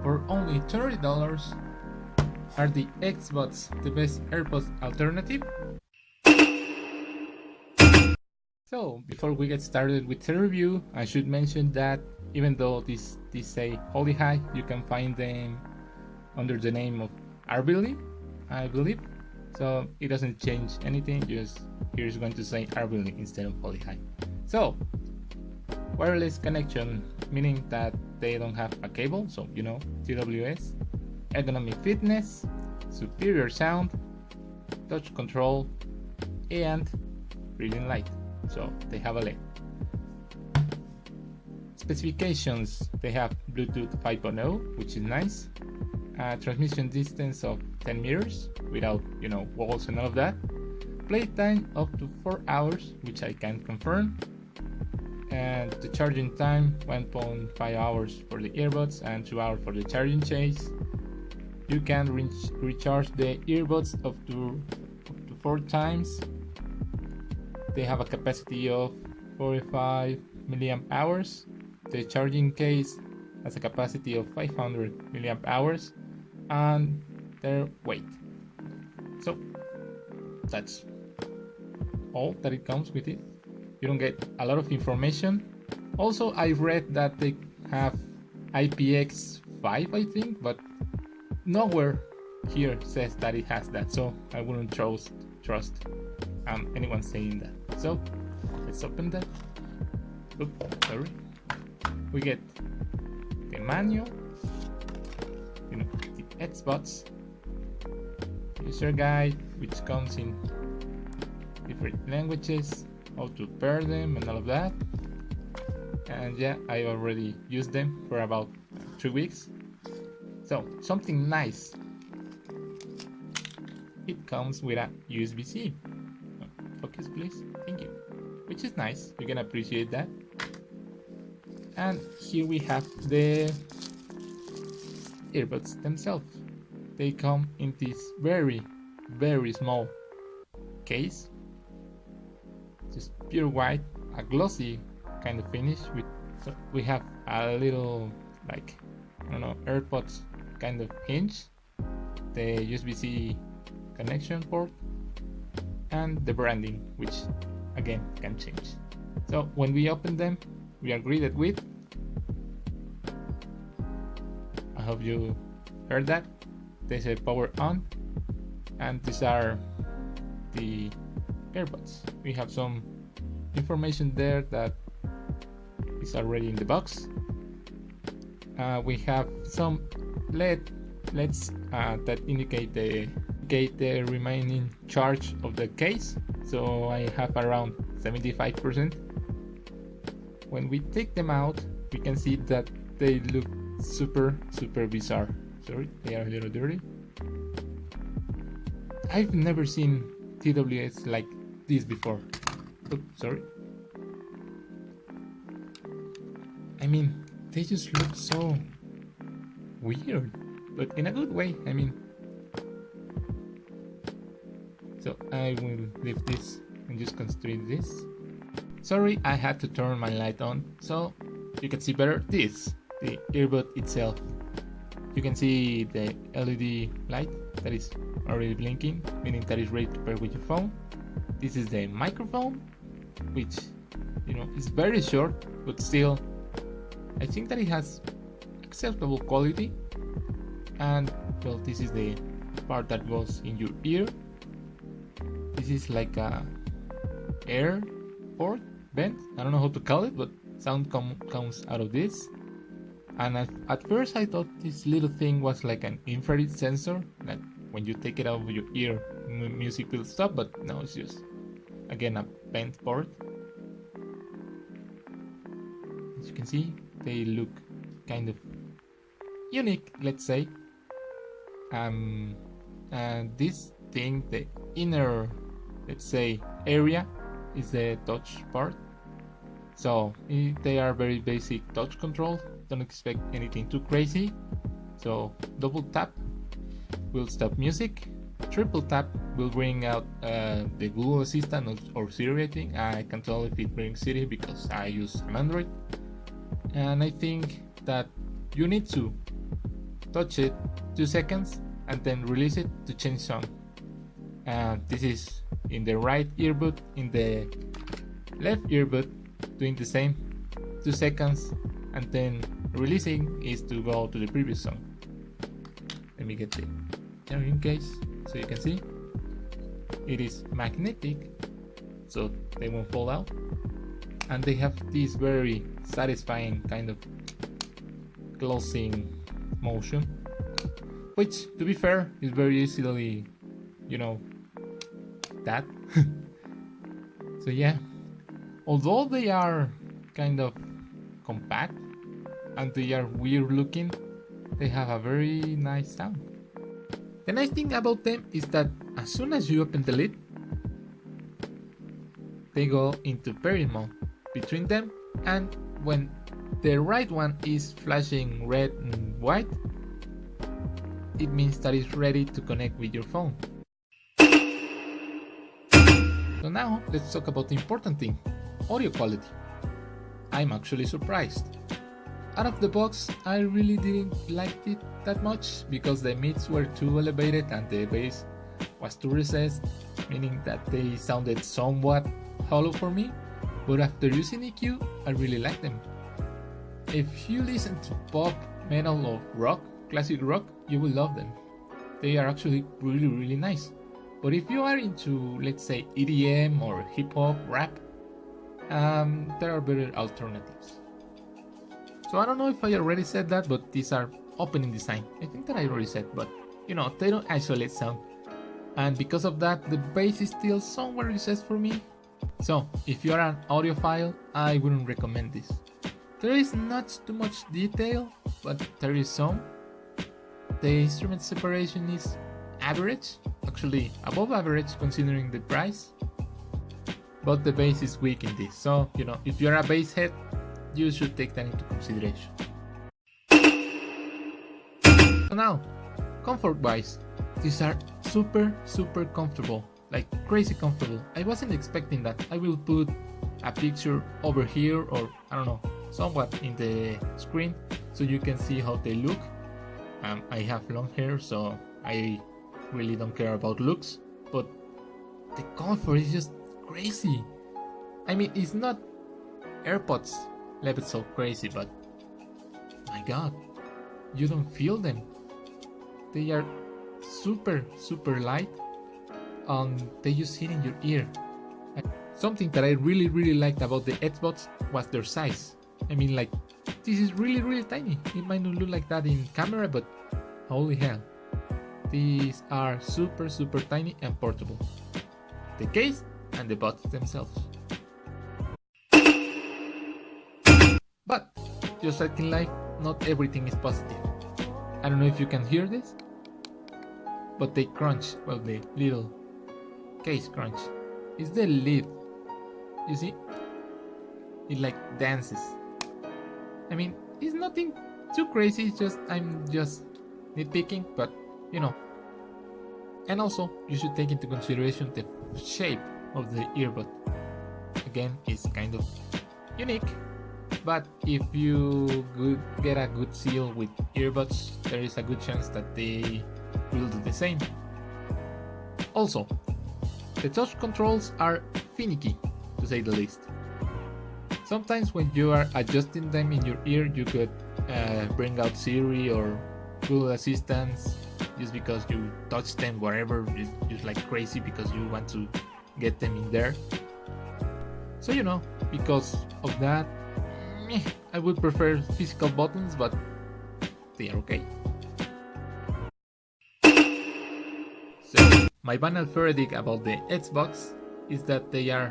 for only $30 are the Xbuds the best AirPods alternative? So before we get started with the review, I should mention that even though these say HolyHigh, you can find them under the name of Arbily, I believe. So it doesn't change anything, just here is going to say Arbily instead of HolyHigh. So wireless connection, meaning that they don't have a cable, so you know, TWS, ergonomic fitness, superior sound, touch control, and reading light, so they have a LED. Specifications: they have Bluetooth 5.0, which is nice, a transmission distance of 10 meters without, you know, walls and all of that, playtime up to 4 hours, which I can confirm, and the charging time 1.5 hours for the earbuds and 2 hours for the charging case. You can recharge the earbuds up to 4 times. They have a capacity of 45 milliamp hours. The charging case has a capacity of 500 milliamp hours, and their weight. So that's all that it comes with it. You don't get a lot of information. Also, I read that they have IPX5, I think, but nowhere here says that it has that, so I wouldn't trust anyone saying that. So let's open that. Oops, sorry. We get the manual, you know, the Xbuds, user guide, which comes in different languages, how to pair them and all of that. And yeah, I already used them for about 3 weeks. So something nice, it comes with a USB-C. Focus please, thank you. Which is nice, you can appreciate that. And here we have the earbuds themselves. They come in this very small case, just pure white, a glossy kind of finish. So we have a little, like, I don't know, Airpods kind of hinge, the USB-C connection port, and the branding, which again can change. So when we open them, we are greeted with, I hope you heard that, they say power on, and these are the earbuds. We have some information there that is already in the box. We have some LEDs that indicate the remaining charge of the case, so I have around 75%. When we take them out, we can see that they look super bizarre. Sorry, they are a little dirty. I've never seen TWS like this before. Oops, sorry. I mean, they just look so weird, but in a good way. I mean, so I will leave this and just constrain this. Sorry, I had to turn my light on so you can see better. This, the earbud itself. You can see the LED light that is already blinking, meaning that it's ready to pair with your phone. This is the microphone, which, you know, is very short, but still I think that it has acceptable quality. And well, this is the part that goes in your ear. This is like a air port vent, I don't know how to call it, but sound comes out of this. And at first I thought this little thing was like an infrared sensor, that when you take it out of your ear, music will stop, but no, it's just, again, a vent port. As you can see, they look kind of unique, let's say. And this thing, the inner, let's say, area, is the touch part. So they are very basic touch control. Don't expect anything too crazy. So double tap will stop music. Triple tap will bring out the Google Assistant or Siri. I think I can tell if it brings Siri because I use an Android. And I think that you need to touch it 2 seconds and then release it to change song. This is in the right earbud, in the left earbud doing the same, 2 seconds, and then releasing is to go to the previous song. Let me get the carrying case so you can see. It is magnetic, so they won't fall out, and they have this very satisfying kind of closing motion, which, to be fair, is very easily, that. So yeah, although they are kind of compact and they are weird looking, they have a very nice sound. The nice thing about them is that as soon as you open the lid, they go into pairing mode between them, and when the right one is flashing red and white, it means that it's ready to connect with your phone. So now let's talk about the important thing, audio quality. I'm actually surprised. Out of the box, I really didn't like it that much because the mids were too elevated and the bass was too recessed, meaning that they sounded somewhat hollow for me, but after using EQ, I really like them. If you listen to pop, metal or rock, classic rock, you will love them. They are actually really nice. But if you are into, let's say, EDM or hip hop, rap, there are better alternatives. So I don't know if I already said that, but these are opening design. I think that I already said, but they don't isolate sound. And because of that, the bass is still somewhere recessed for me. So if you are an audiophile, I wouldn't recommend this. There is not too much detail, but there is some. The instrument separation is average, actually above average considering the price, but the bass is weak in this, so if you're a bass head, you should take that into consideration. So now, comfort wise, these are super comfortable, like crazy comfortable. I wasn't expecting that. I will put a picture over here, or I don't know, somewhat in the screen so you can see how they look. I have long hair, so I really don't care about looks, but the comfort is just crazy. I mean, it's not Airpods level so crazy, but my god, you don't feel them. They are super light, and they just hit in your ear. Something that I really liked about the Xbuds was their size. I mean, like, this is really tiny. It might not look like that in camera, but holy hell, these are super tiny and portable. The case and the buds themselves. But just like in life, not everything is positive. I don't know if you can hear this, but they crunch. Well, the little case crunch. It's the lid. You see? It like dances. I mean, it's nothing too crazy, it's just I'm just nitpicking, but And also, you should take into consideration the shape of the earbud. Again, it's kind of unique, but if you get a good seal with earbuds, there is a good chance that they will do the same. Also, the touch controls are finicky, to say the least. Sometimes when you are adjusting them in your ear, you could bring out Siri or Google Assistants just because you touch them wherever, just like crazy because you want to get them in there. So because of that, I would prefer physical buttons, but they are okay. So my final verdict about the Xbox is that they are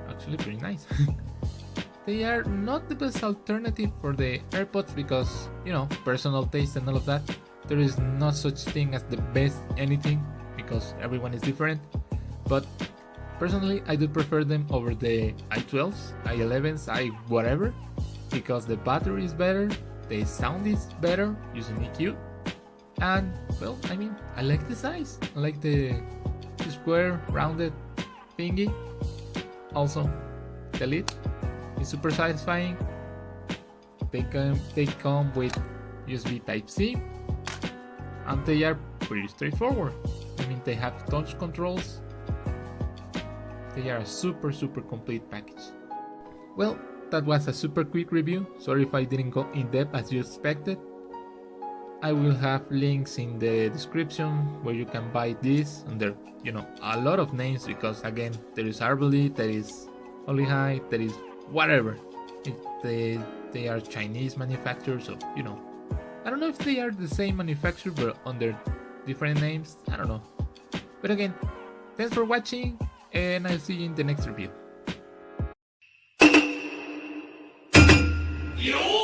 actually pretty nice. They are not the best alternative for the AirPods because, personal taste and all of that. There is not such thing as the best anything because everyone is different. But personally, I do prefer them over the i12s, i11s, whatever, because the battery is better, the sound is better using EQ, and well, I mean, I like the size. I like the square, rounded thingy. Also, the lid is super satisfying. They come with, USB Type-C, and they are pretty straightforward. I mean, they have touch controls. They are a super complete package. Well, that was a super quick review. Sorry if I didn't go in depth as you expected. I will have links in the description where you can buy this under, a lot of names, because again, there is Arbely, there is HolyHigh, there is whatever. They are Chinese manufacturers, so I don't know if they are the same manufacturer but under different names. I don't know. But again, thanks for watching, and I'll see you in the next review. Yo!